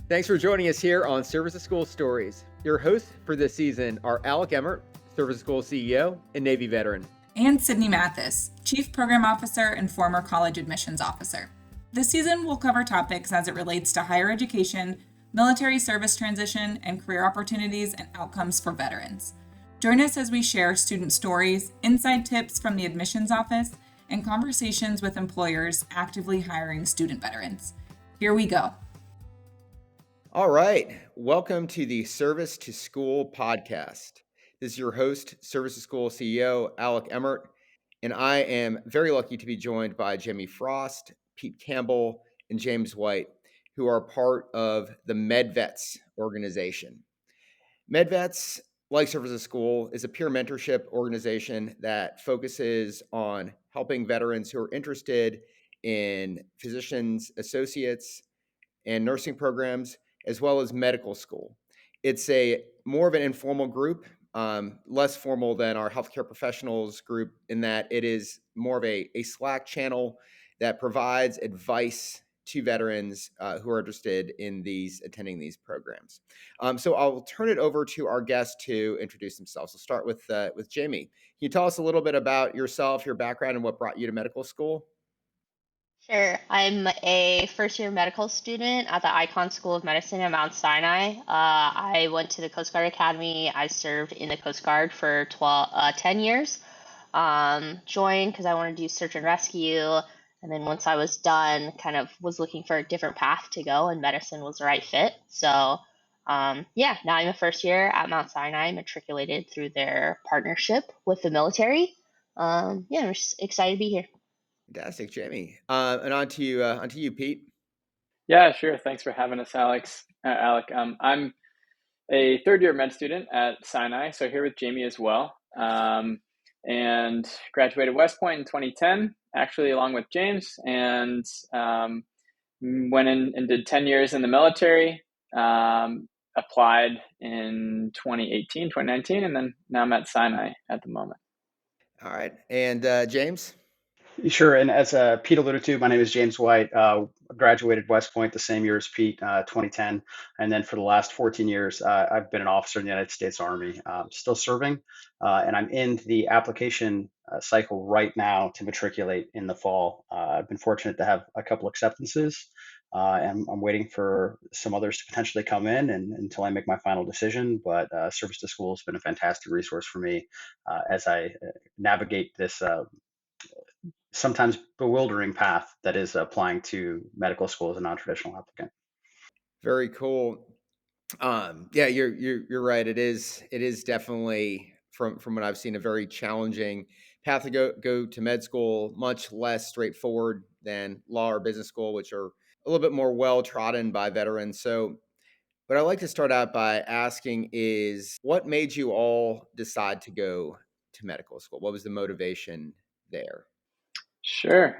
Thanks for joining us here on Service to School Stories. Your hosts for this season are Icahn Mt, Service to School CEO and Navy veteran, and Sydney Mathis, Chief Program Officer and former college admissions officer. This season will cover topics as it relates to higher education, military service transition, and career opportunities and outcomes for veterans. Join us as we share student stories, inside tips from the admissions office, and conversations with employers actively hiring student veterans. Here we go. All right. Welcome to the Service to School podcast. This is your host, Service to School CEO, Icahn Mt, and I am very lucky to be joined by Jamie Frost, Pete Campbell, and James White, who are part of the MedVets organization. MedVets, like Service to School, is a peer mentorship organization that focuses on helping veterans who are interested in physicians, associates, and nursing programs, as well as medical school. It's a more of an informal group, less formal than our healthcare professionals group, in that it is more of a Slack channel that provides advice to veterans who are interested in attending these programs. So I'll turn it over to our guests to introduce themselves. We'll start with Jamie. Can you tell us a little bit about yourself, your background, and what brought you to medical school? Sure. I'm a first-year medical student at the Icahn School of Medicine at Mount Sinai. I went to the Coast Guard Academy. I served in the Coast Guard for 10 years. Joined because I wanted to do search and rescue. And then once I was done, kind of was looking for a different path to go, and medicine was the right fit. So, now I'm a first year at Mount Sinai, matriculated through their partnership with the military. I'm just excited to be here. Fantastic, Jamie. And on to you, Pete. Yeah, sure. Thanks for having us, Alec. I'm a third-year med student at Sinai, so here with Jamie as well, and graduated West Point in 2010, actually along with James, and went in and did 10 years in the military, applied in 2018, 2019, and then now I'm at Sinai at the moment. All right. And James? Sure. And as Pete alluded to, my name is James White. Graduated West Point the same year as Pete, 2010. And then for the last 14 years, I've been an officer in the United States Army, still serving. And I'm in the application cycle right now to matriculate in the fall. I've been fortunate to have a couple acceptances. And I'm waiting for some others to potentially come in until I make my final decision. But Service to School has been a fantastic resource for me as I navigate this sometimes bewildering path that is applying to medical school as a non-traditional applicant. Very cool. Yeah, you're right. It is definitely from what I've seen a very challenging path to go to med school, much less straightforward than law or business school, which are a little bit more well trodden by veterans. So what I'd like to start out by asking is, what made you all decide to go to medical school? What was the motivation there? Sure.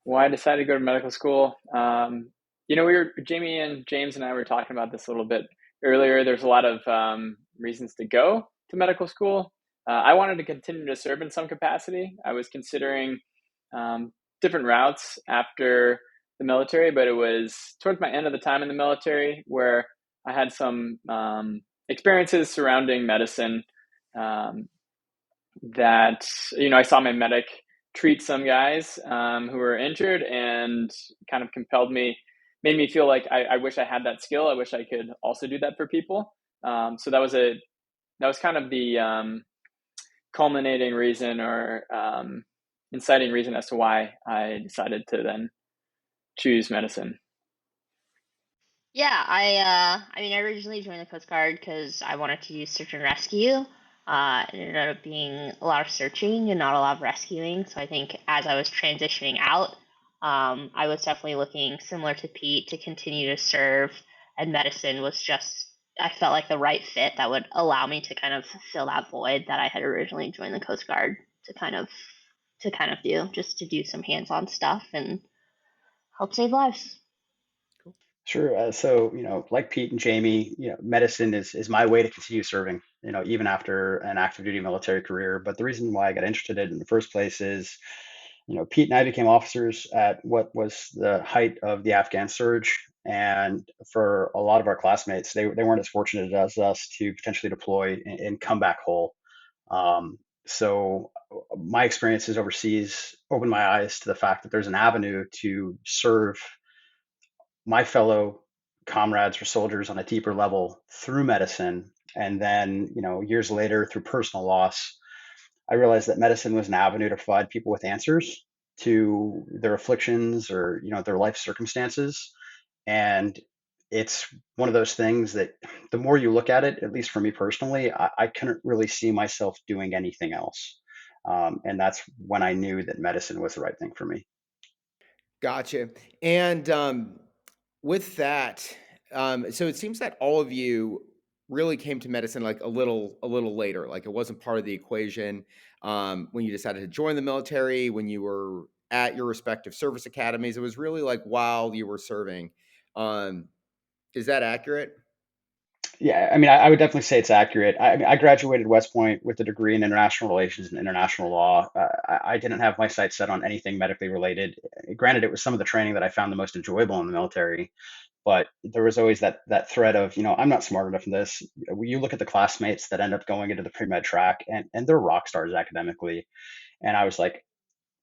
Why I decided to go to medical school. Jamie and James and I were talking about this a little bit earlier. There's a lot of reasons to go to medical school. I wanted to continue to serve in some capacity. I was considering different routes after the military, but it was towards my end of the time in the military where I had some experiences surrounding medicine that, I saw my medic treat some guys who were injured, and kind of made me feel like I wish I had that skill. I wish I could also do that for people. So that was kind of the culminating reason or inciting reason as to why I decided to then choose medicine. Yeah, I originally joined the Coast Guard because I wanted to use search and rescue. It ended up being a lot of searching and not a lot of rescuing. So I think as I was transitioning out, I was definitely looking, similar to Pete, to continue to serve. And medicine was just, I felt like the right fit that would allow me to kind of fill that void that I had originally joined the Coast Guard to kind of do, just to do some hands-on stuff and help save lives. Sure. So, like Pete and Jamie, medicine is my way to continue serving, even after an active duty military career. But the reason why I got interested in it in the first place is, Pete and I became officers at what was the height of the Afghan surge. And for a lot of our classmates, they weren't as fortunate as us to potentially deploy and come back whole. So my experiences overseas opened my eyes to the fact that there's an avenue to serve my fellow comrades or soldiers on a deeper level through medicine. And then, years later, through personal loss, I realized that medicine was an avenue to provide people with answers to their afflictions or, their life circumstances. And it's one of those things that the more you look at it, at least for me personally, I couldn't really see myself doing anything else. And that's when I knew that medicine was the right thing for me. Gotcha. And with that, so it seems that all of you really came to medicine like a little later. Like it wasn't part of the equation when you decided to join the military, when you were at your respective service academies. It was really like while you were serving. Um, is that accurate? Yeah, I mean, I would definitely say it's accurate. I graduated West Point with a degree in international relations and international law. I didn't have my sights set on anything medically related. Granted, it was some of the training that I found the most enjoyable in the military, but there was always that thread of, I'm not smart enough in this. You look at the classmates that end up going into the pre-med track, and they're rock stars academically. And I was like,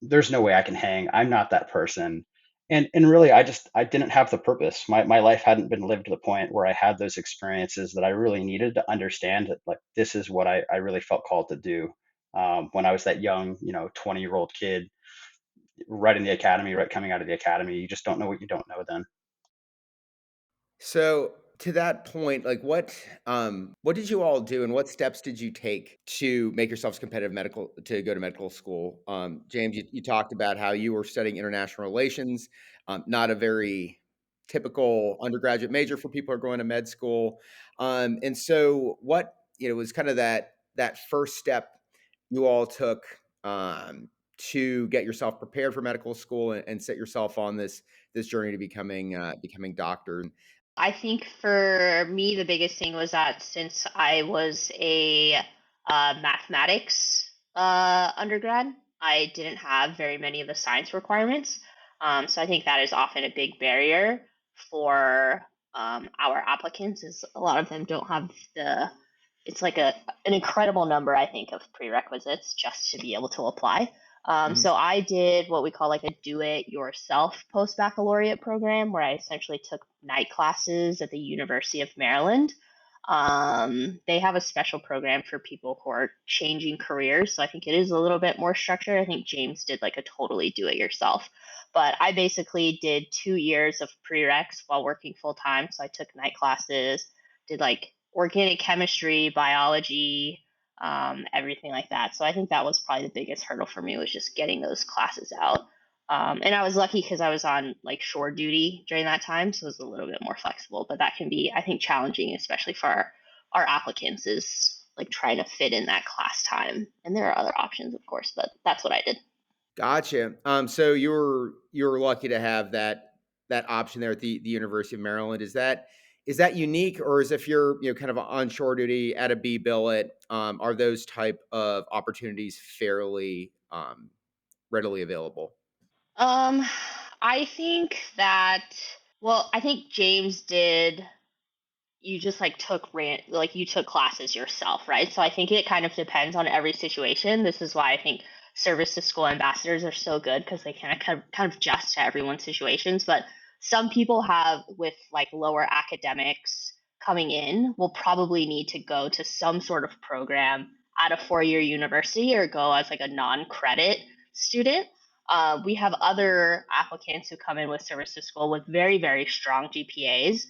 there's no way I can hang. I'm not that person. And really I didn't have the purpose. My life hadn't been lived to the point where I had those experiences that I really needed to understand that like this is what I really felt called to do. When I was that young, 20-year-old kid right in the academy, right coming out of the academy, you just don't know what you don't know then. So to that point, like what did you all do and what steps did you take to make yourselves competitive medical to go to medical school? James, you talked about how you were studying international relations, not a very typical undergraduate major for people who are going to med school. And so what, was kind of that first step you all took to get yourself prepared for medical school and set yourself on this journey to becoming doctor. I think for me, the biggest thing was that since I was a mathematics undergrad, I didn't have very many of the science requirements. So I think that is often a big barrier for our applicants, is a lot of them don't have it's like an incredible number, I think, of prerequisites just to be able to apply. Mhm. So I did what we call like a do-it-yourself post-baccalaureate program, where I essentially took night classes at the University of Maryland. They have a special program for people who are changing careers, so I think it is a little bit more structured. I think James did like a totally do-it-yourself, but I basically did 2 years of prereqs while working full time. So I took night classes, did like organic chemistry, biology, everything like that. So I think that was probably the biggest hurdle for me, was just getting those classes out. And I was lucky because I was on like shore duty during that time, so it was a little bit more flexible. But that can be, I think, challenging, especially for our applicants, is like trying to fit in that class time. And there are other options, of course, but that's what I did. Gotcha. So you were lucky to have that option there at the University of Maryland. Is that unique, or is if you're kind of on shore duty at a B billet, are those type of opportunities fairly readily available? Um, I think that, well, I think James did, you just like you took classes yourself, right? So I think it kind of depends on every situation. This is why I think service to school ambassadors are so good, because they kind of adjust to everyone's situations. But some people have, with like lower academics coming in, will probably need to go to some sort of program at a 4-year university or go as like a non-credit student. We have other applicants who come in with service to school with very, very strong GPAs,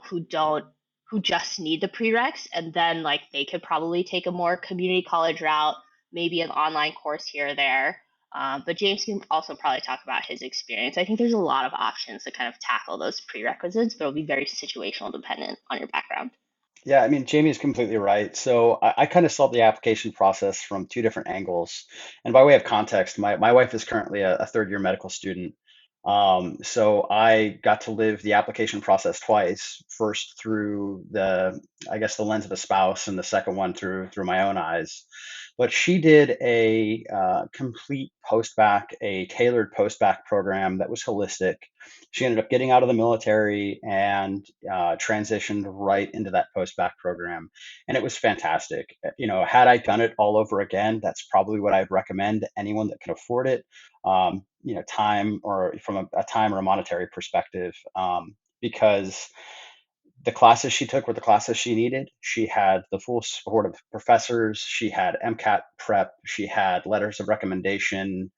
who just need the prereqs, and then like they could probably take a more community college route, maybe an online course here or there. But James can also probably talk about his experience. I think there's a lot of options to kind of tackle those prerequisites, but it'll be very situational dependent on your background. Yeah, I mean, Jamie is completely right. So I kind of saw the application process from two different angles. And by way of context, my wife is currently a third year medical student. So I got to live the application process twice. First through the lens of a spouse, and the second one through my own eyes. But she did a complete post-Bacc, a tailored post-Bacc program that was holistic. She ended up getting out of the military and transitioned right into that post-Bacc program, and it was fantastic. Had I done it all over again, that's probably what I'd recommend to anyone that can afford it. Time, or from a time or a monetary perspective, because the classes she took were the classes she needed. She had the full support of professors. She had MCAT prep. She had letters of recommendation.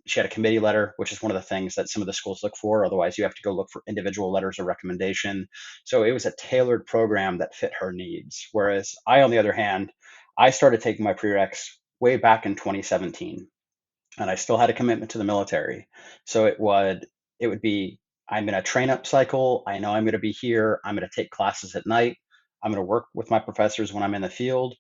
She had a committee letter, which is one of the things that some of the schools look for. Otherwise, you have to go look for individual letters of recommendation. So it was a tailored program that fit her needs. Whereas I, on the other hand, I started taking my prereqs way back in 2017, and I still had a commitment to the military. So it would be, I'm in a train up cycle. I know I'm going to be here. I'm going to take classes at night. I'm going to work with my professors when I'm in the field.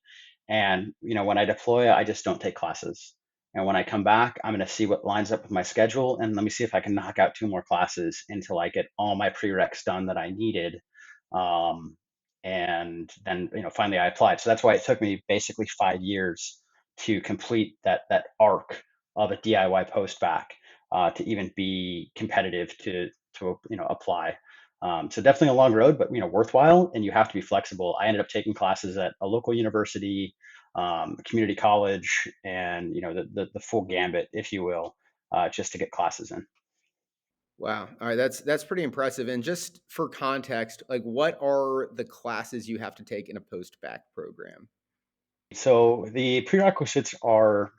And when I deploy, I just don't take classes. And when I come back, I'm going to see what lines up with my schedule, and let me see if I can knock out 2 more classes until I get all my prereqs done that I needed. Um, and then finally I applied. So that's why it took me basically 5 years to complete that arc of a DIY post-Bacc, to even be competitive to apply. So definitely a long road, but worthwhile, and you have to be flexible. I ended up taking classes at a local university, community college, and the full gambit, if you will, just to get classes in. Wow. All right, that's pretty impressive. And just for context, like what are the classes you have to take in a post-bac program? So the prerequisites are,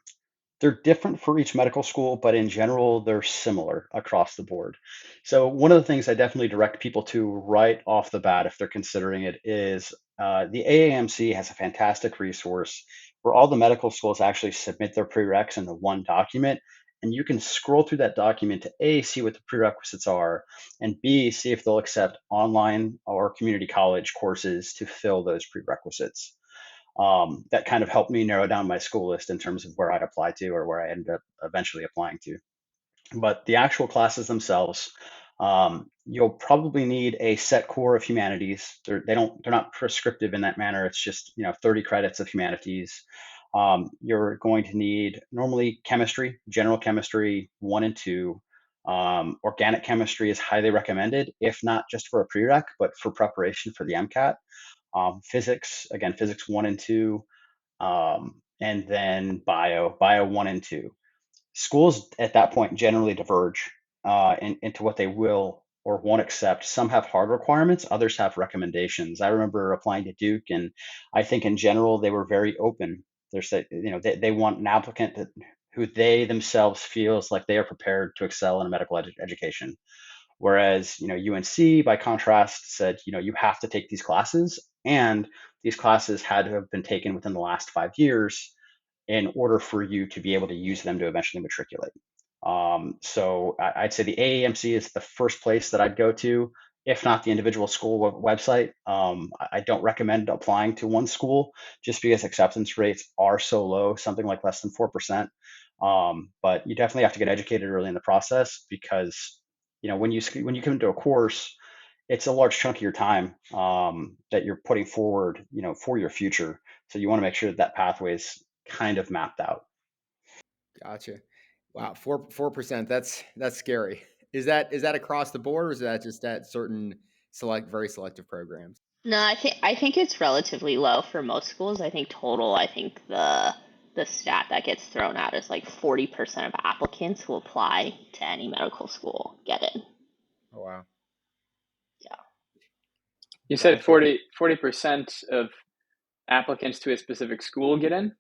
they're different for each medical school, but in general, they're similar across the board. So one of the things I definitely direct people to right off the bat, if they're considering it, is the AAMC has a fantastic resource where all the medical schools actually submit their prereqs into one document. And you can scroll through that document to A, see what the prerequisites are, and B, see if they'll accept online or community college courses to fill those prerequisites. That kind of helped me narrow down my school list in terms of where I'd apply to, or where I ended up eventually applying to. But the actual classes themselves, you'll probably need a set core of humanities. They're not prescriptive in that manner. It's just 30 credits of humanities. You're going to need normally chemistry, general chemistry 1 and 2. Organic chemistry is highly recommended, if not just for a prereq, but for preparation for the MCAT. Physics, again, physics 1 and 2, and then bio 1 and 2. Schools at that point generally diverge into what they will or won't accept. Some have hard requirements, others have recommendations. I remember applying to Duke, and I think in general they were very open. They want an applicant who they themselves feels like they are prepared to excel in a medical education. Whereas, UNC, by contrast, said, you have to take these classes, and these classes had to have been taken within the last 5 years in order for you to be able to use them to eventually matriculate. So I'd say the AAMC is the first place that I'd go to, if not the individual school website. I don't recommend applying to one school just because acceptance rates are so low, something like less than 4%. But you definitely have to get educated early in the process, because when you come into a course, it's a large chunk of your time that you're putting forward, for your future. So you want to make sure that pathway is kind of mapped out. Gotcha. Wow, 4%. That's scary. Is that across the board, or is that just at certain very selective programs? No, I think it's relatively low for most schools. I think total, I think the stat that gets thrown out is like 40% of applicants who apply to any medical school get in. Oh wow. Yeah. You said Gotcha. 40% of applicants to a specific school get in?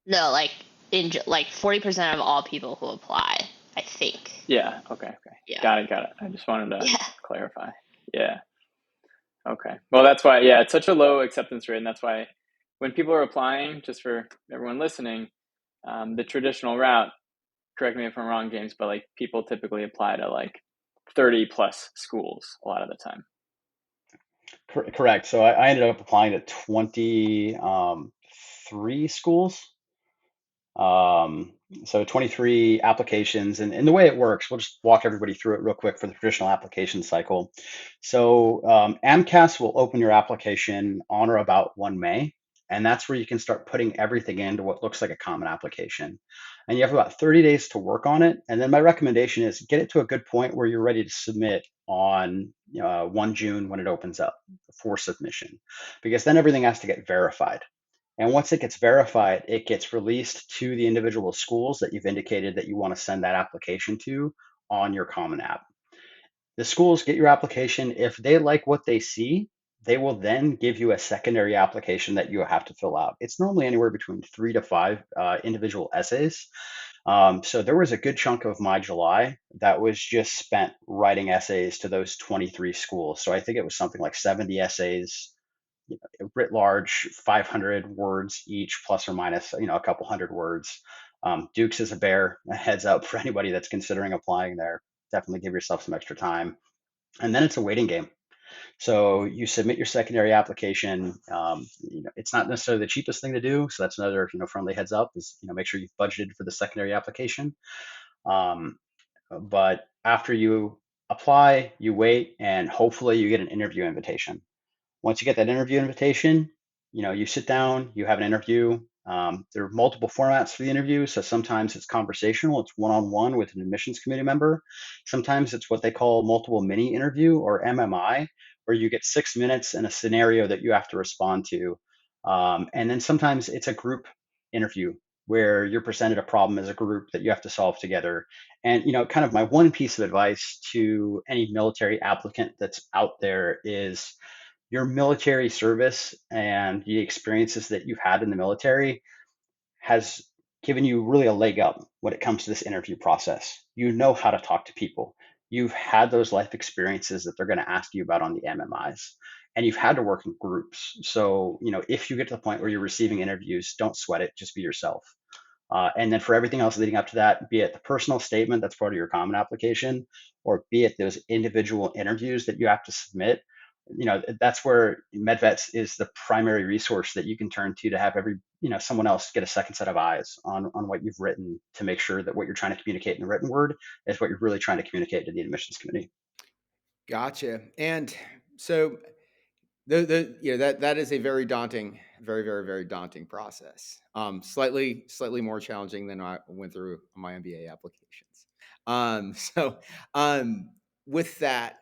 No, like 40% of all people who apply, I think. Yeah. Okay. Yeah. Got it. I just wanted to Yeah. clarify. Yeah. Okay. Well, that's why, yeah, it's such a low acceptance rate. And that's why when people are applying, just for everyone listening, the traditional route, correct me if I'm wrong, James, but like people typically apply to like 30 plus schools a lot of the time. Correct. So I ended up applying to 23 schools. So 23 applications, and the way it works, we'll just walk everybody through it real quick for the traditional application cycle. So AMCAS will open your application on or about 1 May, and that's where you can start putting everything into what looks like a common application. And you have about 30 days to work on it. And then my recommendation is get it to a good point where you're ready to submit on 1 June when it opens up for submission, because then everything has to get verified. And once it gets verified, it gets released to the individual schools that you've indicated that you want to send that application to on your Common App. The schools get your application. If they like what they see, they will then give you a secondary application that you have to fill out. It's normally anywhere between 3 to 5 individual essays. So there was a good chunk of my July that was just spent writing essays to those 23 schools. So I think it was something like 70 essays, writ large, 500 words each, plus or minus, a couple hundred words. Dukes is a bear. A heads up for anybody that's considering applying there. Definitely give yourself some extra time. And then it's a waiting game. So you submit your secondary application. It's not necessarily the cheapest thing to do. So that's another, friendly heads up is, make sure you've budgeted for the secondary application. But after you apply, you wait, and hopefully you get an interview invitation. Once you get that interview invitation, you sit down, you have an interview. There are multiple formats for the interview. So sometimes it's conversational, it's one-on-one with an admissions committee member. Sometimes it's what they call multiple mini interview, or MMI, where you get 6 minutes in a scenario that you have to respond to. And then sometimes it's a group interview where you're presented a problem as a group that you have to solve together. And, kind of my one piece of advice to any military applicant that's out there is your military service and the experiences that you've had in the military has given you really a leg up when it comes to this interview process. You know how to talk to people. You've had those life experiences that they're going to ask you about on the MMIs, and you've had to work in groups. So, if you get to the point where you're receiving interviews, don't sweat it, just be yourself. And then for everything else leading up to that, be it the personal statement that's part of your common application, or be it those individual interviews that you have to submit, that's where MedVets is the primary resource that you can turn to have someone else get a second set of eyes on what you've written, to make sure that what you're trying to communicate in the written word is what you're really trying to communicate to the admissions committee. Gotcha. And so that is a very daunting, very, very, very daunting process. Slightly more challenging than I went through on my MBA applications. So with that,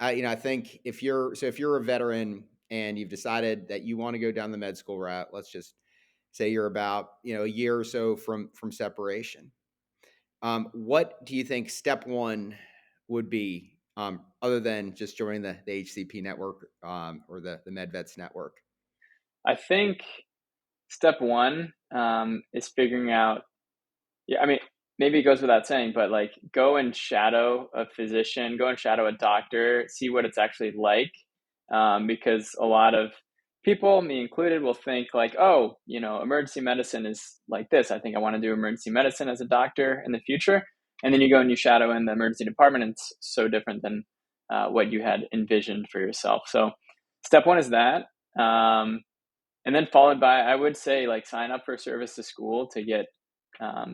I think if you're a veteran and you've decided that you want to go down the med school route, let's just say you're about a year or so from separation. What do you think step one would be, other than just joining the HCP network, or the MedVets network? I think step one is figuring out, maybe it goes without saying, but like, go and shadow a physician, go and shadow a doctor, see what it's actually like. Because a lot of people, me included, will think like, oh, emergency medicine is like this. I think I want to do emergency medicine as a doctor in the future. And then you go and you shadow in the emergency department, and it's so different than what you had envisioned for yourself. So step one is that. And then followed by, I would say, like, sign up for service to school to get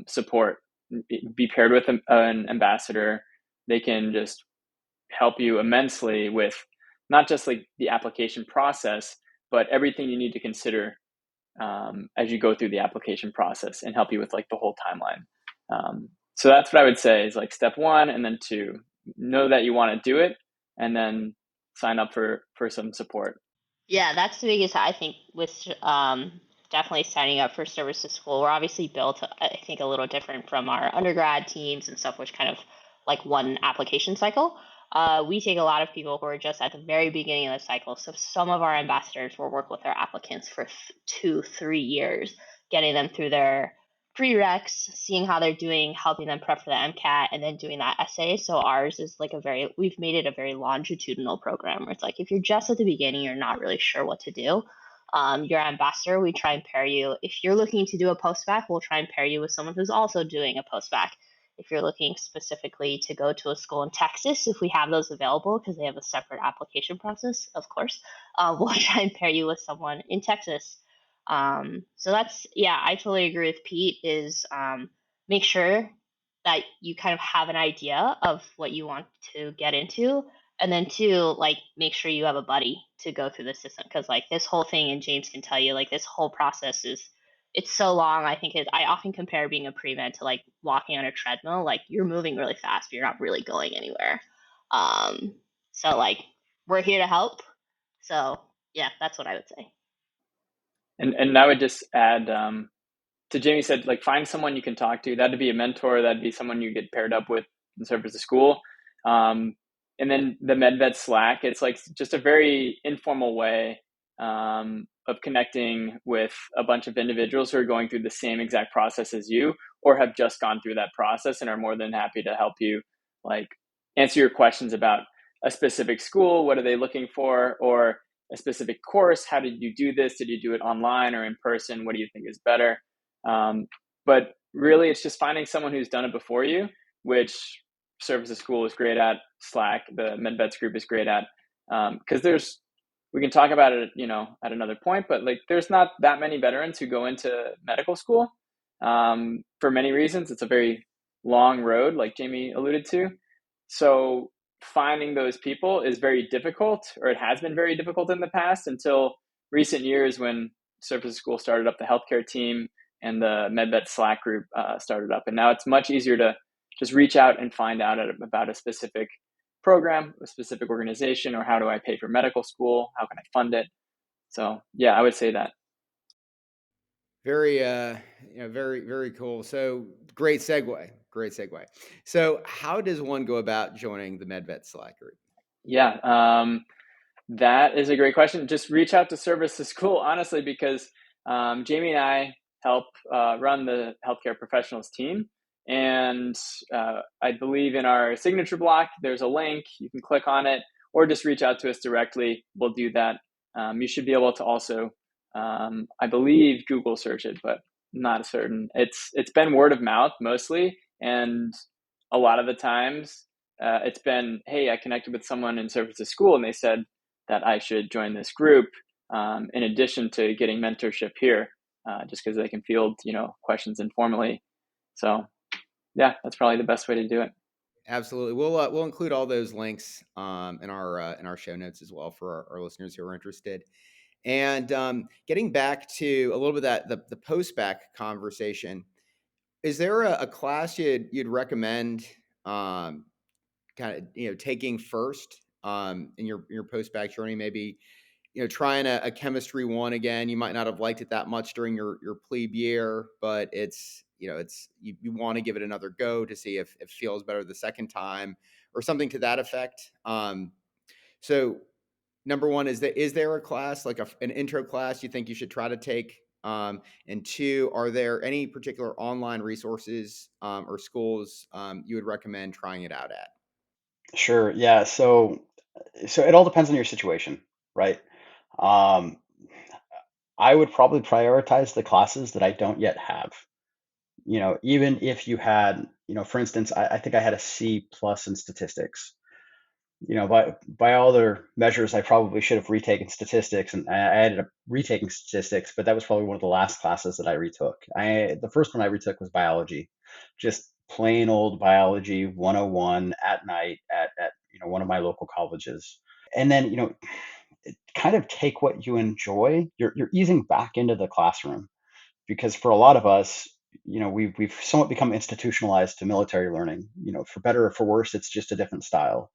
support. Be paired with an ambassador. They can just help you immensely with not just like the application process, but everything you need to consider as you go through the application process, and help you with like the whole timeline. So that's what I would say is like step one, and then two, know that you want to do it, and then sign up for some support. Yeah, that's the biggest, I think, with definitely signing up for service to school. We're obviously built, I think, a little different from our undergrad teams and stuff, which kind of like one application cycle. We take a lot of people who are just at the very beginning of the cycle. So some of our ambassadors will work with our applicants for 2-3 years, getting them through their prereqs, seeing how they're doing, helping them prep for the MCAT, and then doing that essay. So ours is like we've made it a very longitudinal program, where it's like, if you're just at the beginning, you're not really sure what to do, your ambassador, we try and pair you. If you're looking to do a post-Bacc, we'll try and pair you with someone who's also doing a post-Bacc. If you're looking specifically to go to a school in Texas, if we have those available, because they have a separate application process, of course, we'll try and pair you with someone in Texas. So that's, yeah, I totally agree with Pete, is make sure that you kind of have an idea of what you want to get into. And then two, like, make sure you have a buddy to go through the system. Cause like this whole thing, and James can tell you, like this whole process it's so long. I often compare being a pre-med to like walking on a treadmill. Like you're moving really fast, but you're not really going anywhere. So like we're here to help. So yeah, that's what I would say. And I would just add to Jamie said, like, find someone you can talk to. That'd be a mentor. That'd be someone you get paired up with in service of school. And then the MedVets Slack, it's like just a very informal way of connecting with a bunch of individuals who are going through the same exact process as you, or have just gone through that process and are more than happy to help you, like, answer your questions about a specific school. What are they looking for? Or a specific course. How did you do this? Did you do it online or in person? What do you think is better? But really, it's just finding someone who's done it before you, which Service of School is great at. Slack, the MedVets group is great at, because we can talk about it, at another point, but like there's not that many veterans who go into medical school for many reasons. It's a very long road, like Jamie alluded to. So finding those people is very difficult, or it has been very difficult in the past, until recent years when Service of School started up the healthcare team and the MedVets Slack group started up. And now it's much easier to just reach out and find out about a specific program, a specific organization, or how do I pay for medical school? How can I fund it? So yeah, I would say that. Very, very, very cool. So great segue. Great segue. So how does one go about joining the MedVets Slack group? Yeah, that is a great question. Just reach out to Service of School, honestly, because Jamie and I help run the healthcare professionals team. And I believe in our signature block, there's a link. You can click on it or just reach out to us directly. We'll do that. You should be able to also, I believe, Google search it, but not certain. It's been word of mouth mostly. And a lot of the times it's been, hey, I connected with someone in Service of School and they said that I should join this group in addition to getting mentorship here, just because they can field, questions informally. So yeah, that's probably the best way to do it. Absolutely. We'll include all those links in our show notes as well for our listeners who are interested. And getting back to a little bit of that the post-Bacc conversation, is there a class you'd recommend kind of taking first in your post-Bacc journey? Maybe trying a chemistry one again. You might not have liked it that much during your plebe year, but it's you want to give it another go to see if it feels better the second time or something to that effect. So number one, is there a class like an intro class you think you should try to take? And two, are there any particular online resources or schools you would recommend trying it out at? Sure. Yeah. So it all depends on your situation, right? Um, I would probably prioritize the classes that I don't yet have. Even if you had, for instance, I think I had a C plus in statistics. By all other measures, I probably should have retaken statistics, and I ended up retaking statistics, but that was probably one of the last classes that I retook. The first one I retook was biology, just plain old biology 101 at night at one of my local colleges. And then, kind of take what you enjoy. You're easing back into the classroom, because for a lot of us, we've somewhat become institutionalized to military learning. For better or for worse, it's just a different style.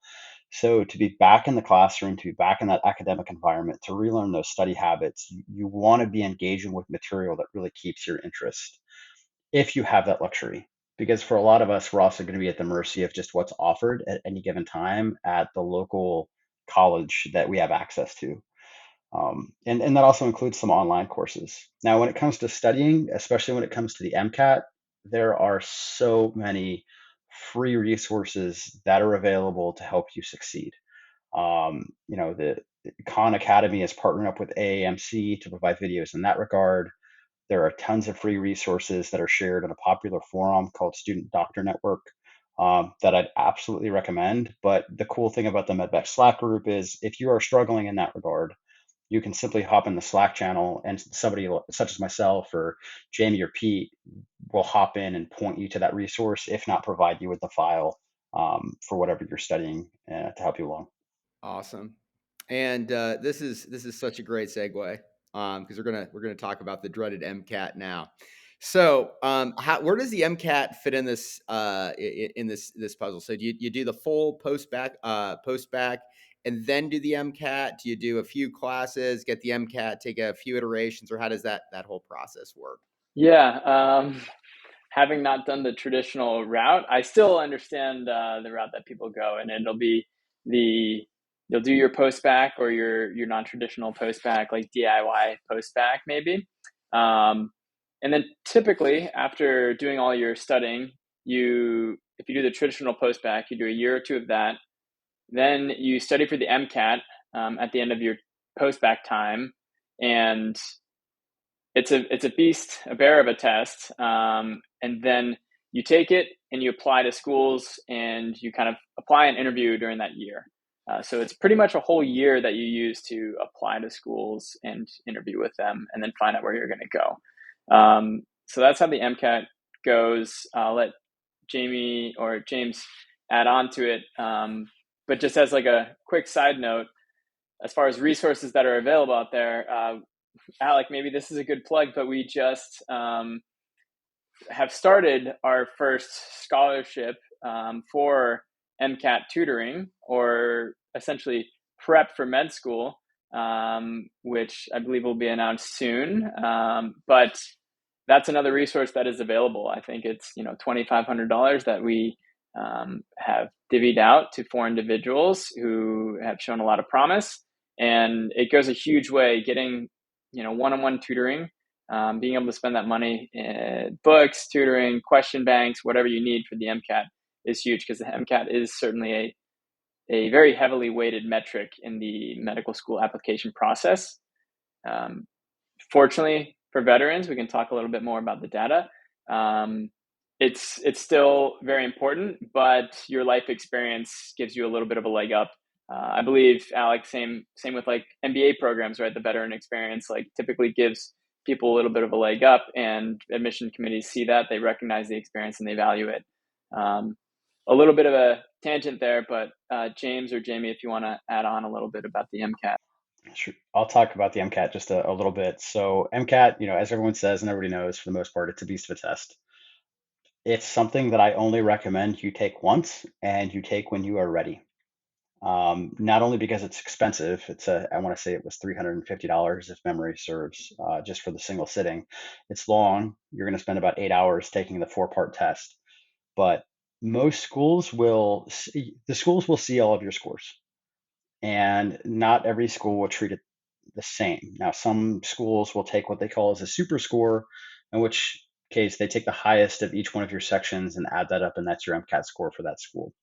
So to be back in the classroom, to be back in that academic environment, to relearn those study habits, you want to be engaging with material that really keeps your interest, if you have that luxury. Because for a lot of us, we're also going to be at the mercy of just what's offered at any given time at the local college that we have access to. And that also includes some online courses. Now, when it comes to studying, especially when it comes to the MCAT, there are so many free resources that are available to help you succeed. The Khan Academy is partnering up with AAMC to provide videos in that regard. There are tons of free resources that are shared in a popular forum called Student Doctor Network that I'd absolutely recommend. But the cool thing about the MedVets Slack group is if you are struggling in that regard, you can simply hop in the Slack channel, and somebody such as myself or Jamie or Pete will hop in and point you to that resource, if not provide you with the file for whatever you're studying to help you along. Awesome. And this is such a great segue because we're gonna talk about the dreaded MCAT now. So, where does the MCAT fit in this in this puzzle? So, do you do the full post-Bacc, and then do the MCAT? Do you do a few classes, get the MCAT, take a few iterations, or how does that whole process work? Yeah, having not done the traditional route, I still understand the route that people go, and it'll be the you'll do your post-Bacc or your non-traditional post-Bacc, like DIY post-Bacc maybe, um, and then typically after doing all your studying, if you do the traditional post-Bacc, you do a year or two of that, then you study for the MCAT at the end of your post-Bacc time, and it's a beast, a bear of a test. And then you take it and you apply to schools, and you kind of apply and interview during that year. So it's pretty much a whole year that you use to apply to schools and interview with them, and then find out where you're going to go. So that's how the MCAT goes. I'll let Jamie or James add on to it. But just as like a quick side note, as far as resources that are available out there, Alec, maybe this is a good plug, but we just have started our first scholarship for MCAT tutoring, or essentially prep for med school, which I believe will be announced soon. But that's another resource that is available. I think it's $2,500 that we have divvied out to 4 individuals who have shown a lot of promise, and it goes a huge way getting one-on-one tutoring, being able to spend that money in books, tutoring, question banks, whatever you need for the MCAT is huge, because the MCAT is certainly a very heavily weighted metric in the medical school application process. Fortunately for veterans, we can talk a little bit more about the data. It's still very important, but your life experience gives you a little bit of a leg up. I believe, Alex, same with like MBA programs, right? The veteran experience like typically gives people a little bit of a leg up, and admission committees see that, they recognize the experience, and they value it. A little bit of a tangent there, but James or Jamie, if you want to add on a little bit about the MCAT. Sure. I'll talk about the MCAT just a little bit. So MCAT, as everyone says and everybody knows, for the most part, it's a beast of a test. It's something that I only recommend you take once, and you take when you are ready. Not only because it's expensive, I want to say it was $350 if memory serves, just for the single sitting. It's long. You're going to spend about 8 hours taking the 4-part test, but most schools will see all of your scores, and not every school will treat it the same. Now, some schools will take what they call as a super score, in which case they take the highest of each one of your sections and add that up, and that's your MCAT score for that school.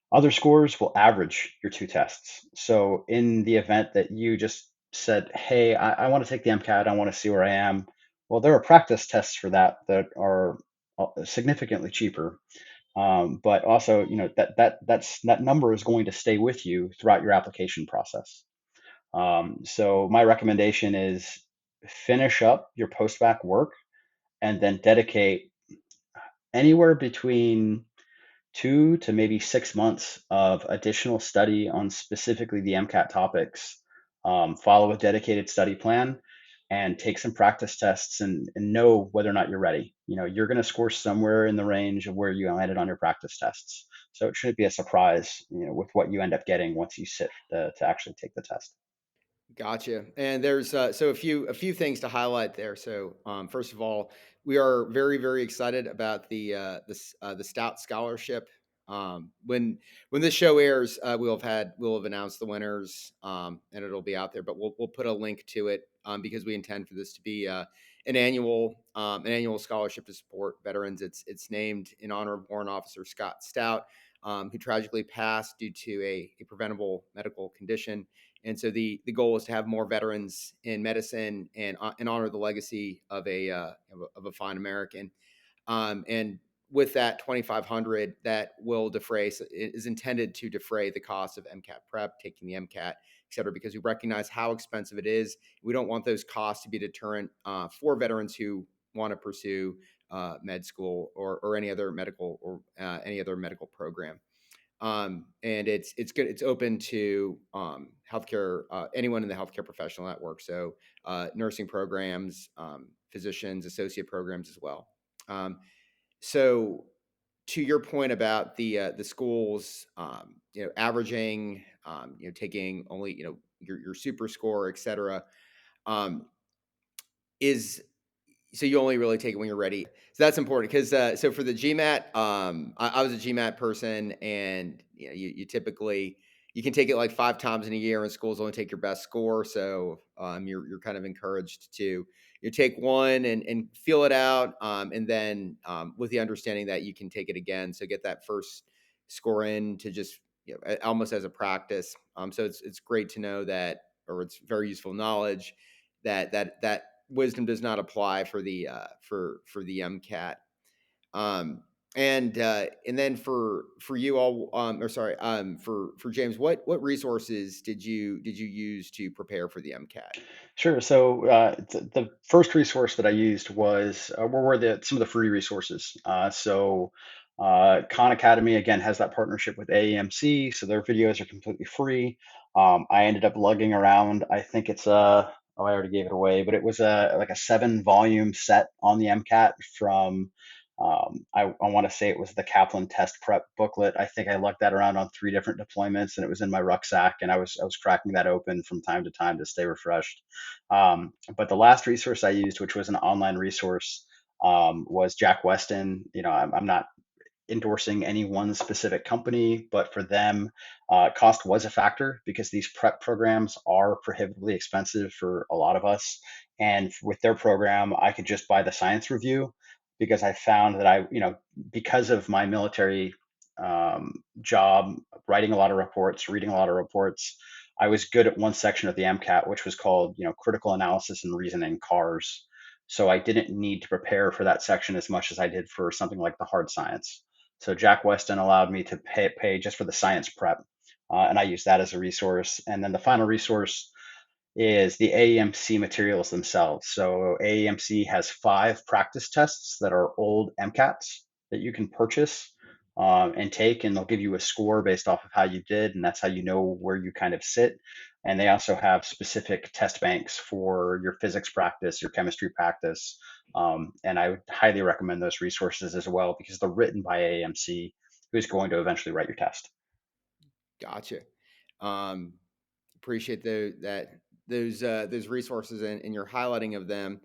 Other scores will average your 2 tests. So in the event that you just said, hey, I want to take the MCAT, I want to see where I am, well, there are practice tests for that are significantly cheaper. But also, that number is going to stay with you throughout your application process. So my recommendation is finish up your post-Bacc work, and then dedicate anywhere between 2 to maybe 6 months of additional study on specifically the MCAT topics. Follow a dedicated study plan, and take some practice tests, and know whether or not you're ready. You're going to score somewhere in the range of where you landed on your practice tests. So it shouldn't be a surprise, with what you end up getting once you sit to actually take the test. Gotcha. And there's so a few things to highlight there. So first of all, we are very very excited about the Stout Scholarship. When this show airs, we'll have announced the winners, and it'll be out there. But we'll put a link to it because we intend for this to be an annual scholarship to support veterans. It's named in honor of Warrant Officer Scott Stout, who tragically passed due to a preventable medical condition. And so the goal is to have more veterans in medicine, and honor the legacy of a fine American. And with that 2,500, that will defray, is intended to defray the cost of MCAT prep, taking the MCAT, et cetera, because we recognize how expensive it is. We don't want those costs to be a deterrent for veterans who want to pursue med school or any other medical program. And it's good. It's open to healthcare, anyone in the healthcare professional network. So nursing programs, physicians, associate programs as well. So to your point about the schools, averaging, taking only, your super score, et cetera, is so you only really take it when you're ready. So that's important because so for the GMAT, I was a GMAT person, and you typically you can take it like 5 times in a year, and schools only take your best score. So you're kind of encouraged to take one and feel it out, and then with the understanding that you can take it again. So get that first score in to just almost as a practice. So it's great to know that, or it's very useful knowledge that wisdom does not apply for the the MCAT. And then for you all, or sorry, for James, what resources did you use to prepare for the MCAT? Sure. So the first resource that I used was were some of the free resources. Khan Academy again has that partnership with AAMC, so their videos are completely free. I ended up lugging around. I think it's oh, I already gave it away, but it was like a 7-volume set on the MCAT from. I want to say it was the Kaplan test prep booklet. I think I lugged that around on 3 different deployments, and it was in my rucksack, and I was cracking that open from time to time to stay refreshed. But the last resource I used, which was an online resource, was Jack Weston. I'm not endorsing any one specific company, but for them, cost was a factor because these prep programs are prohibitively expensive for a lot of us. And with their program, I could just buy the science review because I found that because of my military job, writing a lot of reports, reading a lot of reports, I was good at one section of the MCAT, which was called, critical analysis and reasoning, CARS. So I didn't need to prepare for that section as much as I did for something like the hard science. So Jack Weston allowed me to pay just for the science prep, and I used that as a resource. And then the final resource is the AAMC materials themselves. So AAMC has 5 practice tests that are old MCATs that you can purchase and take, and they'll give you a score based off of how you did, and that's how you know where you kind of sit. And they also have specific test banks for your physics practice, your chemistry practice, and I would highly recommend those resources as well because they're written by AAMC, who's going to eventually write your test. Gotcha. Appreciate those resources and your highlighting of them.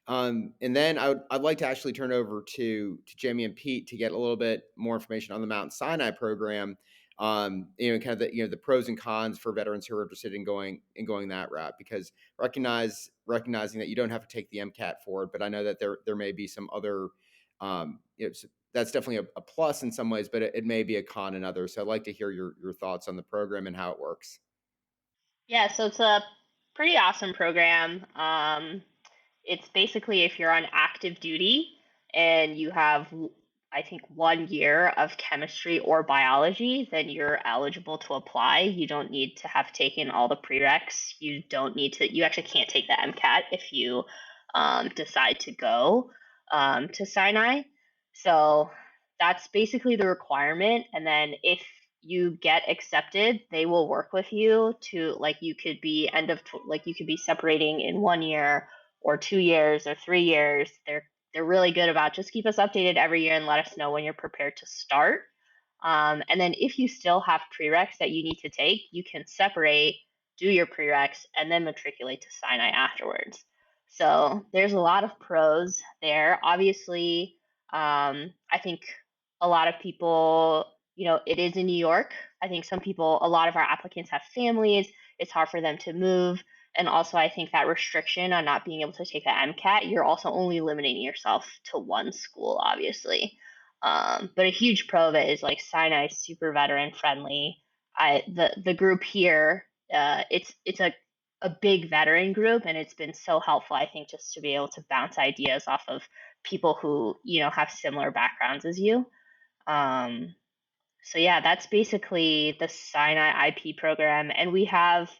And then I'd like to actually turn over to Jamie and Pete to get a little bit more information on the Mount Sinai program. Kind of the pros and cons for veterans who are interested in going that route, because recognizing that you don't have to take the MCAT for it, but I know that there may be some other, that's definitely a plus in some ways, but it may be a con in others. So I'd like to hear your thoughts on the program and how it works. Yeah, so it's a pretty awesome program. It's basically if you're on active duty and you have, I think, 1 year of chemistry or biology, then you're eligible to apply. You don't need to have taken all the prereqs. You actually can't take the MCAT if you decide to go to Sinai. So that's basically the requirement. And then if you get accepted, they will work with you to, like, you could be you could be separating in 1 year or 2 years or 3 years. They're really good about just keep us updated every year and let us know when you're prepared to start. And then if you still have prereqs that you need to take, you can separate, do your prereqs, and then matriculate to Sinai afterwards. So there's a lot of pros there. Obviously, I think a lot of people, it is in New York. I think a lot of our applicants have families. It's hard for them to move. And also, I think that restriction on not being able to take the MCAT, you're also only limiting yourself to one school, obviously. But a huge pro of it is like Sinai is super veteran friendly. The group here, it's a big veteran group, and it's been so helpful, I think, just to be able to bounce ideas off of people who, have similar backgrounds as you. So yeah, that's basically the Sinai IP program. And we have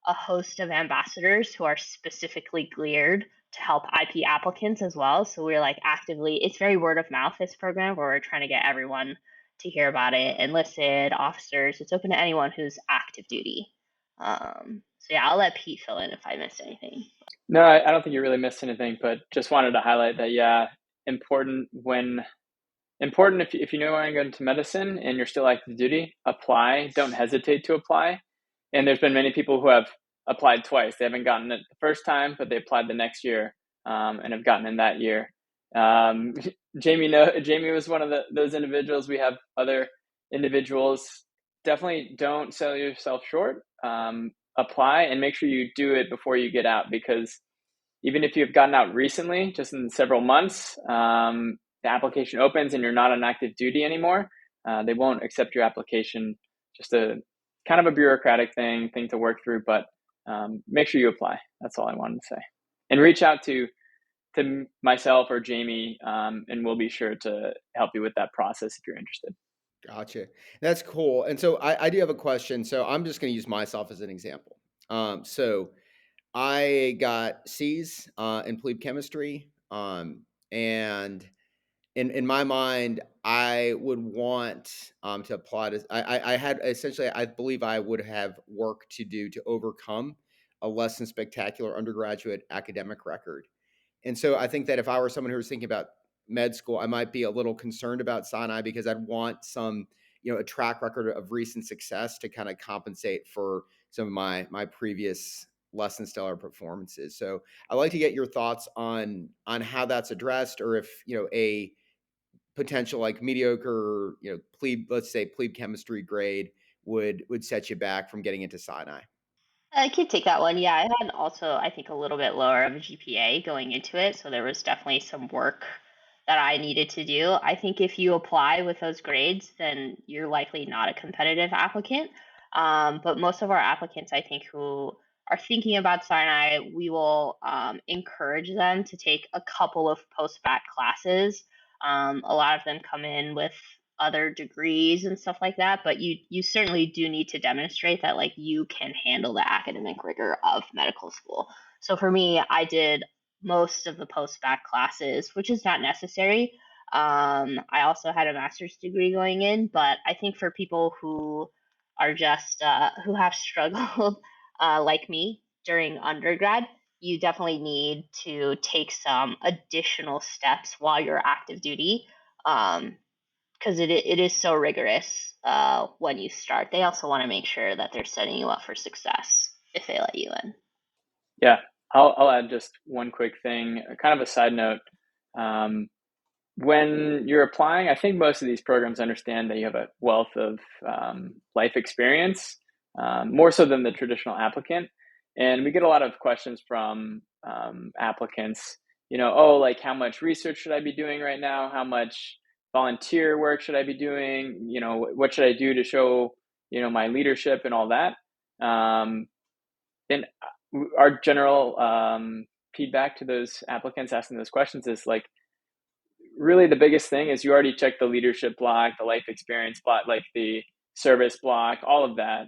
a host of ambassadors who are specifically geared to help IP applicants as well. So we're like actively, it's very word of mouth, this program, where we're trying to get everyone to hear about it. Enlisted officers, it's open to anyone who's active duty. So yeah, I'll let Pete fill in if I missed anything. No, I don't think you really missed anything, but just wanted to highlight that, yeah, important if you know you want to go into medicine and you're still active duty, apply. Don't hesitate to apply. And there's been many people who have applied twice. They haven't gotten it the first time, but they applied the next year and have gotten in that year. Jamie was one of those individuals. We have other individuals. Definitely don't sell yourself short. Apply and make sure you do it before you get out, because even if you've gotten out recently, just in several months, the application opens and you're not on active duty anymore, they won't accept your application. Just a kind of a bureaucratic thing to work through, but make sure you apply. That's all I wanted to say. And reach out to myself or Jamie, and we'll be sure to help you with that process if you're interested. Gotcha. That's cool. And so I do have a question. So I'm just going to use myself as an example. So I got C's in plebe chemistry, and in my mind, I would want to apply to. I had essentially, I believe I would have work to do to overcome a less than spectacular undergraduate academic record. And so I think that if I were someone who was thinking about med school, I might be a little concerned about Sinai because I'd want some, a track record of recent success to kind of compensate for some of my previous less than stellar performances. So I'd like to get your thoughts on how that's addressed, or if a potential like mediocre, let's say plebe chemistry grade would set you back from getting into Sinai. I could take that one. Yeah, I had also, I think, a little bit lower of a GPA going into it, so there was definitely some work that I needed to do. I think if you apply with those grades, then you're likely not a competitive applicant. But most of our applicants, I think, who are thinking about Sinai, we will encourage them to take a couple of post-Bacc classes. A lot of them come in with other degrees and stuff like that, but you certainly do need to demonstrate that like you can handle the academic rigor of medical school. So for me, I did most of the post-Bacc classes, which is not necessary. I also had a master's degree going in, but I think for people who are just who have struggled like me during undergrad, you definitely need to take some additional steps while you're active duty. Because it is so rigorous when you start. They also want to make sure that they're setting you up for success if they let you in. Yeah, I'll add just one quick thing, kind of a side note. When you're applying, I think most of these programs understand that you have a wealth of life experience, more so than the traditional applicant. And we get a lot of questions from applicants, like how much research should I be doing right now? How much volunteer work should I be doing? What should I do to show, my leadership and all that? And our general feedback to those applicants asking those questions is like, really the biggest thing is you already checked the leadership block, the life experience block, like the service block, all of that.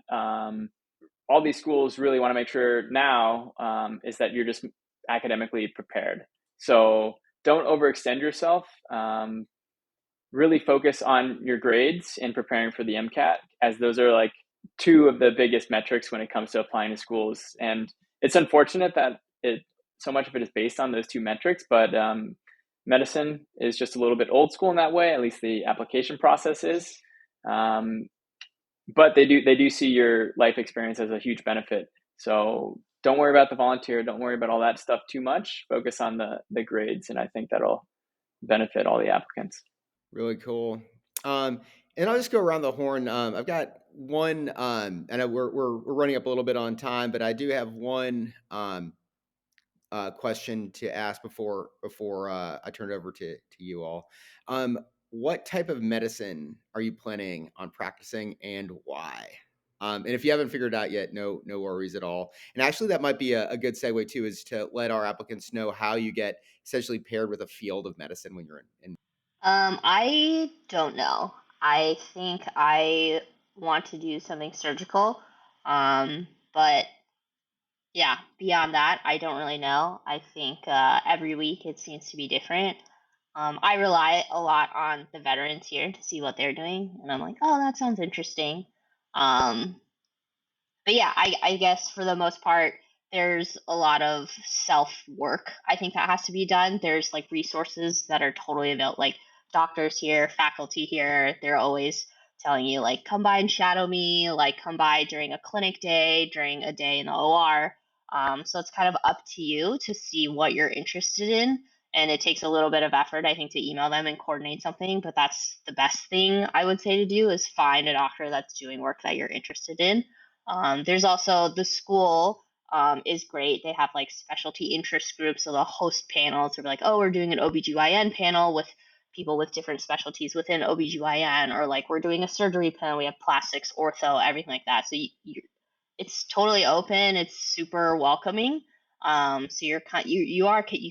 All these schools really want to make sure now is that you're just academically prepared. So don't overextend yourself. Really focus on your grades and preparing for the MCAT, as those are like two of the biggest metrics when it comes to applying to schools. And it's unfortunate that so much of it is based on those two metrics, but medicine is just a little bit old school in that way, at least the application process is. But they do see your life experience as a huge benefit. So don't worry about the volunteer. Don't worry about all that stuff too much. Focus on the grades, and I think that'll benefit all the applicants. Really cool. And I'll just go around the horn. I've got one, and we're running up a little bit on time, but I do have one question to ask before I turn it over to you all. What type of medicine are you planning on practicing, and why? And if you haven't figured it out yet, no worries at all. And actually, that might be a good segue too, is to let our applicants know how you get essentially paired with a field of medicine when you're in. I don't know. I think I want to do something surgical. But yeah, beyond that, I don't really know. I think every week it seems to be different. I rely a lot on the veterans here to see what they're doing, and I'm like, oh, that sounds interesting. Um, but yeah, I guess for the most part, there's a lot of self work. I think that has to be done. There's like resources that are totally available, like doctors here, faculty here. They're always telling you like, come by and shadow me, like come by during a clinic day, during a day in the OR. So it's kind of up to you to see what you're interested in. And it takes a little bit of effort, I think, to email them and coordinate something. But that's the best thing I would say to do is find a doctor that's doing work that you're interested in. There's also the school is great. They have like specialty interest groups, so they'll host panels. They're like, oh, we're doing an OBGYN panel with people with different specialties within OBGYN, or like we're doing a surgery panel. We have plastics, ortho, everything like that. So it's totally open. It's super welcoming. So you're kind you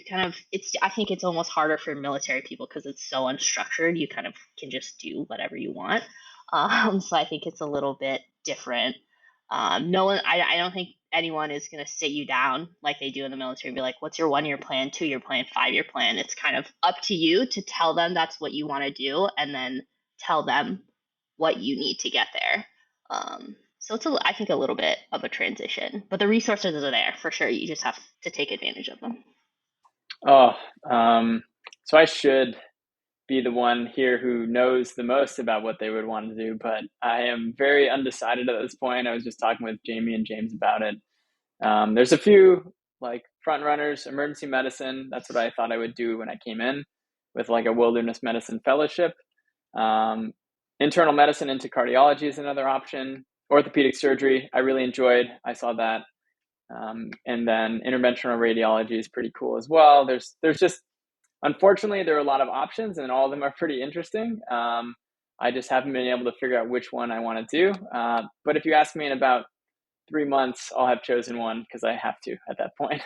kind of it's I think it's almost harder for military people because it's so unstructured. You kind of can just do whatever you want. So I think it's a little bit different. No one, I don't think anyone is going to sit you down like they do in the military and be like, what's your 1 year plan, 2 year plan, 5 year plan? It's kind of up to you to tell them that's what you want to do and then tell them what you need to get there. So I think, a little bit of a transition, but the resources are there for sure. You just have to take advantage of them. Oh, so I should be the one here who knows the most about what they would want to do, but I am very undecided at this point. I was just talking with Jamie and James about it. There's a few like front runners, emergency medicine. That's what I thought I would do when I came in with like a wilderness medicine fellowship. Internal medicine into cardiology is another option. Orthopedic surgery, I really enjoyed. I saw that. And then interventional radiology is pretty cool as well. There's just, unfortunately, there are a lot of options and all of them are pretty interesting. I just haven't been able to figure out which one I want to do. But if you ask me in about 3 months, I'll have chosen one because I have to at that point.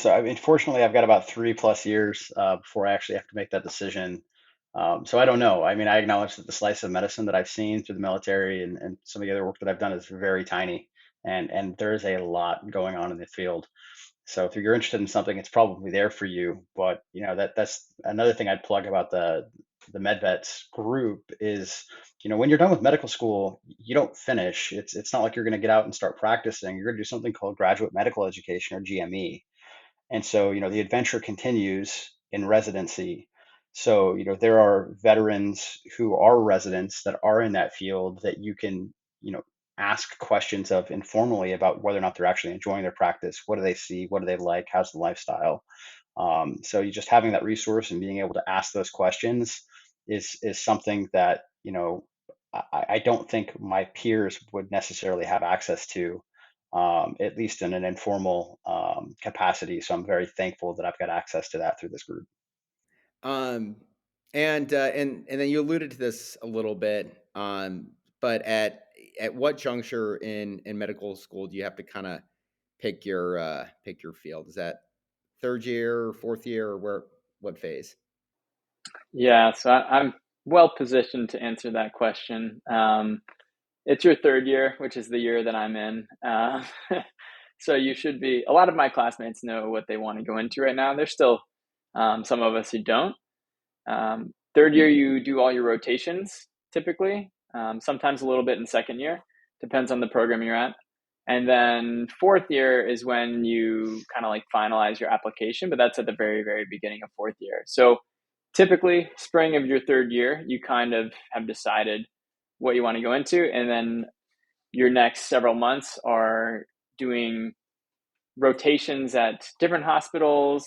So, I mean, fortunately, I've got about 3+ years before I actually have to make that decision. So I don't know. I mean, I acknowledge that the slice of medicine that I've seen through the military and some of the other work that I've done is very tiny, and there's a lot going on in the field. So if you're interested in something, it's probably there for you. But that's another thing I'd plug about the MedVets group is, when you're done with medical school, you don't finish. It's not like you're going to get out and start practicing. You're going to do something called graduate medical education, or GME. And so, the adventure continues in residency. So, there are veterans who are residents that are in that field that you can, ask questions of informally about whether or not they're actually enjoying their practice. What do they see? What do they like? How's the lifestyle? So you just having that resource and being able to ask those questions is something that, I don't think my peers would necessarily have access to, at least in an informal capacity. So I'm very thankful that I've got access to that through this group. Um, and then you alluded to this a little bit, but at what juncture in medical school do you have to kind of pick your field? Is that third year, fourth year, or what phase? Yeah, so I'm well positioned to answer that question. It's your third year, which is the year that I'm in. So you should be, a lot of my classmates know what they want to go into right now. There's still some of us who don't. Third year, you do all your rotations typically, sometimes a little bit in second year, depends on the program you're at. And then fourth year is when you kind of like finalize your application, but that's at the very, very beginning of fourth year. So typically, spring of your third year, you kind of have decided what you want to go into. And then your next several months are doing rotations at different hospitals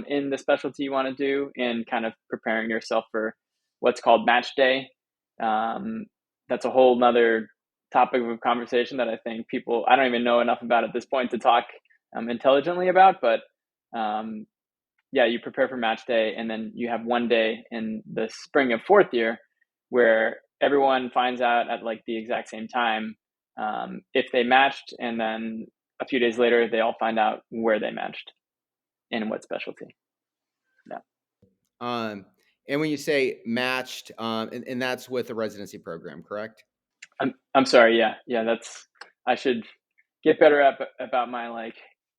in the specialty you want to do, and kind of preparing yourself for what's called match day. That's a whole nother topic of conversation that I think I don't even know enough about at this point to talk intelligently about, but yeah, you prepare for match day, and then you have one day in the spring of fourth year where everyone finds out at like the exact same time if they matched, and then a few days later, they all find out where they matched and in what specialty. Yeah. And when you say matched, and that's with the residency program, correct? I'm sorry. Yeah. I should get better about my like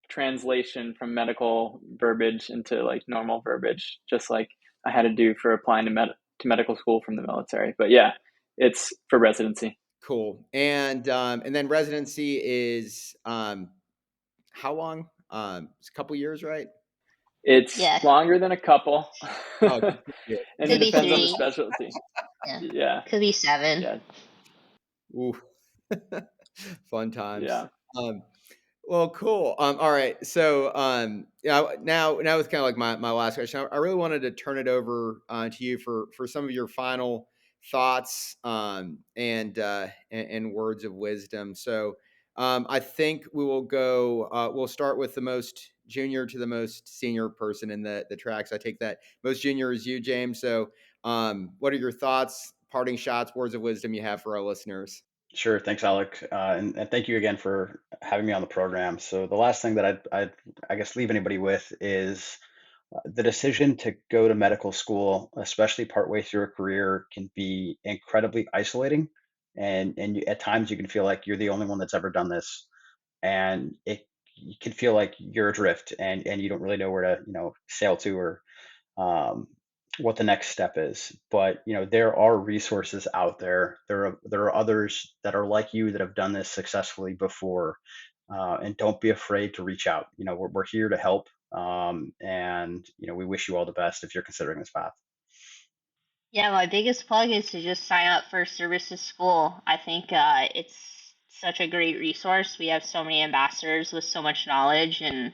translation from medical verbiage into like normal verbiage, just like I had to do for applying to medical school from the military. But yeah, it's for residency. Cool. And then residency is how long? It's a couple years, right? It's longer than a couple. Oh, and could it depends 3. on the specialty. Yeah. Could be 7. Yeah. Ooh. Fun times. Yeah. Well, cool. All right. So, now it's kind of like my last question. I really wanted to turn it over to you for some of your final thoughts and words of wisdom. So, I think we will go. We'll start with the most junior to the most senior person in the tracks. I take that most junior is you, James. So, what are your thoughts, parting shots, words of wisdom you have for our listeners? Sure. Thanks, Alec. And thank you again for having me on the program. So the last thing that I guess leave anybody with is the decision to go to medical school, especially partway through a career, can be incredibly isolating. And at times you can feel like you're the only one that's ever done this. And you can feel like you're adrift and you don't really know where to, sail to or what the next step is. But there are resources out there. There are others that are like you that have done this successfully before, and don't be afraid to reach out. We're here to help, and we wish you all the best if you're considering this path. Yeah, my biggest plug is to just sign up for Services School. I think it's such a great resource. We have so many ambassadors with so much knowledge, and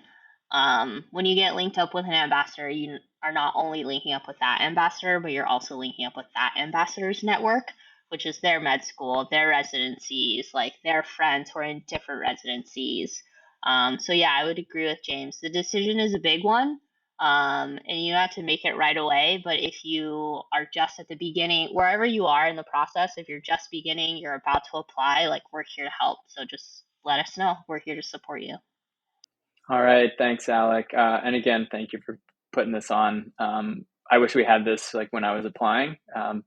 when you get linked up with an ambassador, you are not only linking up with that ambassador, but you're also linking up with that ambassador's network, which is their med school, their residencies, like their friends who are in different residencies. So yeah, I would agree with James. The decision is a big one, and you have to make it right away. But if you are just at the beginning, wherever you are in the process, if you're just beginning, you're about to apply, like we're here to help. So just let us know. We're here to support you. All right. Thanks, Alec. And again, thank you for putting this on. I wish we had this like when I was applying,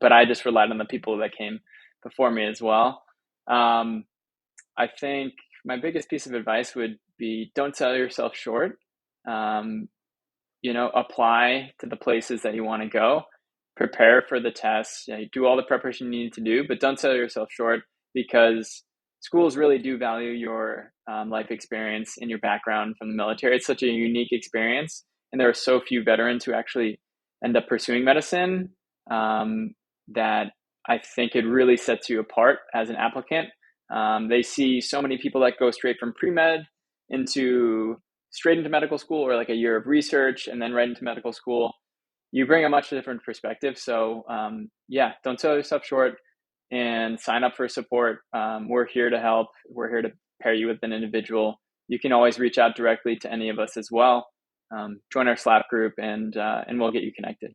but I just relied on the people that came before me as well. I think my biggest piece of advice would be don't sell yourself short. Apply to the places that you want to go, prepare for the tests, do all the preparation you need to do, but don't sell yourself short because schools really do value your life experience and your background from the military. It's such a unique experience. And there are so few veterans who actually end up pursuing medicine that I think it really sets you apart as an applicant. They see so many people that go straight from pre-med straight into medical school or like a year of research and then right into medical school. You bring a much different perspective. So don't sell yourself short and sign up for support. We're here to help. We're here to pair you with an individual. You can always reach out directly to any of us as well. Join our Slack group and we'll get you connected.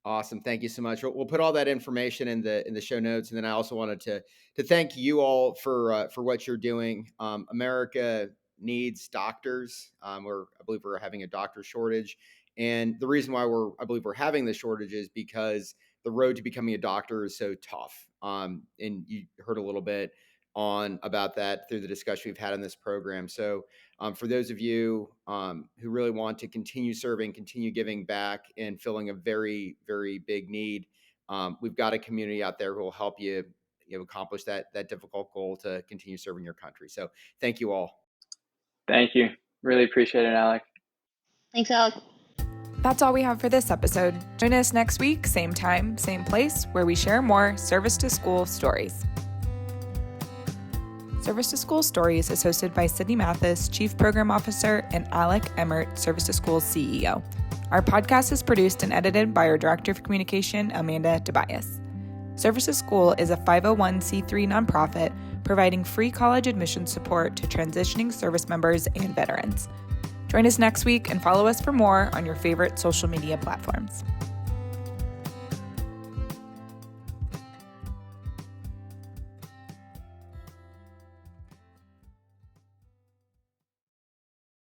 Awesome. Thank you so much. We'll put all that information in the show notes. And then I also wanted to thank you all for what you're doing. America needs doctors. I believe we're having a doctor shortage. And the reason why I believe we're having the shortage is because the road to becoming a doctor is so tough. And you heard a little bit about that through the discussion we've had in this program. So for those of you who really want to continue serving, continue giving back and filling a very, very big need, we've got a community out there who will help you accomplish that difficult goal to continue serving your country. So thank you all. Thank you. Really appreciate it, Alec. Thanks, Alec. That's all we have for this episode. Join us next week, same time, same place, where we share more Service to School stories. Service to School Stories is hosted by Sydney Mathis, Chief Program Officer, and Alec Emmert, Service to School CEO. Our podcast is produced and edited by our Director of Communication, Amanda Tobias. Service to School is a 501c3 nonprofit providing free college admission support to transitioning service members and veterans. Join us next week and follow us for more on your favorite social media platforms.